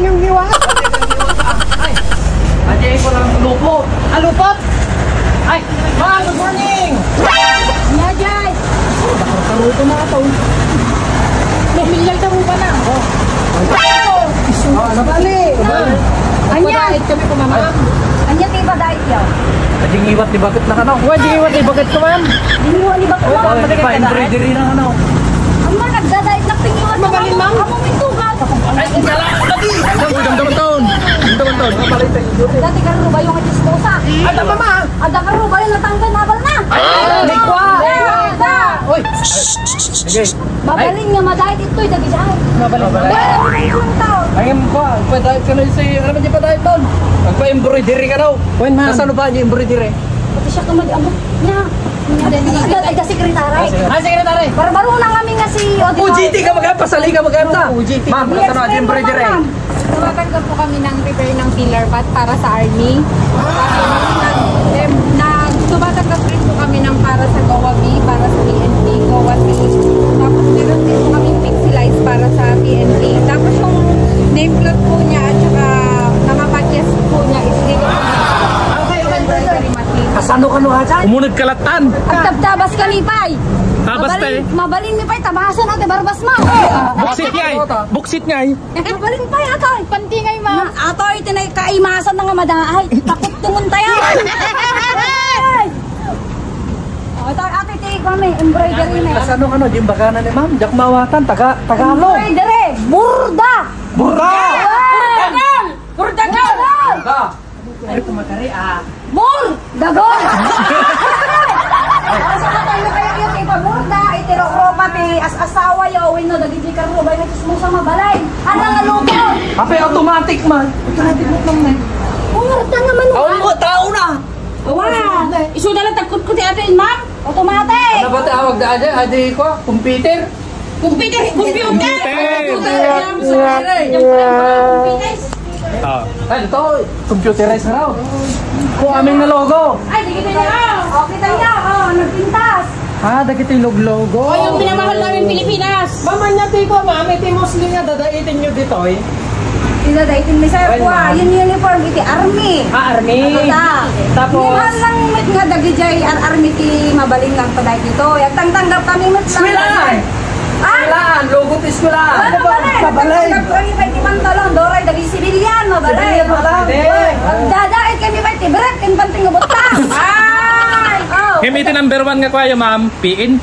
yung hiwa. Ay, ajay ko lang lupot. Lupot? Ay, ma'am, good morning! Ajay! Karuto na ito. Milyal ka ba na? Nabali! Anya! Kami ko, ma'am. Anya kayo ba dahil yaw? Kading iwat ni bakit na kanaw? Wala, di iwat ni bakit ko, ma'am. Diniwa ni Bakla. Pa-embroidery na kanaw. Ang mga nagdadahit na pingiwan. Magaling, ma'am. Amo may tugat. Ay, kala! Dati! Damdaman-taon! Dati ka rin ba yung atisposa? Ada pa, ma! Ada ka rin ba yung natanggal nabal na? Likwa! Uy! Sige. Babaling nga madahit ito'y dagi dahil. Mabaling. Ayun ba? Padahit ka na yung say, ano ba niya padahit doon? Magpa-embroidery ka daw. When, ma'am? Nasaan ba niya embroidery? Pati siya kamag-amo niya. Ay, ka sekretary. Sekretary! Barbaro na kami nga si UGT ka mag-aap, pasali ka mag-aap. UGT. Ma'am, nasaan na embroidery? Tumatanggap po kami ng repair ng pillar pad para sa army. Tumatanggap rin po kami ng para sa Gawa B, para sa PNP, Gawa C. Tapos meron din po kami pixelize para sa PNP. Tapos yung name plate po niya at saka namapatyas po niya is dito po embroidery machine. Kasano ka no ha dyan? Umunod kalatan. Agtabtabas kami, Pay. Tabas tayo. Mabaling ni Pay, tabasan natin barbas mo. Buksit niya eh. Buksit niya eh. Mabaling Pay, atoy. Pantingay, ma'am. Atoy, tinay kaimasan na nga madahay. Takot tungon tayo. Atoy, ate, tingin kami, embroidery na. Kasano ka no? Di baka na ni ma'am? Diyak mawatan, Tagalog. Embroidery, burda. Burra! Burdagal! Burdagal! Ay, kumakari Mur! Dagol! Para sa katay na kayo yung ipaburda, itirokro pati as-asawa yawin no, dagiti ka ro, bay nagsismo sa mabalay. Ano nga lupon? Ape, automatic man. Automatic mo naman. Burda naman Awan mo, tao na! Awan! Iso na lang tagkot ko ti atin, ma'am. Automatic! Ano ba tawag da aja? Adi ko, computer? Computer! Ay, ito, computerized na raw. Kung aming na logo. Ay, di kita niya. O, kita niya, nagpintas. Dagiti logo. O, yung pinamahal namin Pilipinas. Mamanyati ko, mami, ti Muslim nga dadaitin nyo dito eh. Dinadaitin ni Sir Kuya, yung uniform iti army. Army. Tapos, hindi man lang mit nga dagijay army ti mabaling lang paday dito. Yung tanggap kami mit lang. Eskwelahan. Eskwelahan, logo ti eskwelahan. Ano ba? Mabalay. Tanggap kami pa iti pantalon, doray, dagi sibilyan, mabalay. Sibilyan malang. Magdadait kami pa iti beret, kinpanting ubot ta. Ay! Him iti number 1 nga kwayo, ma'am. PNP.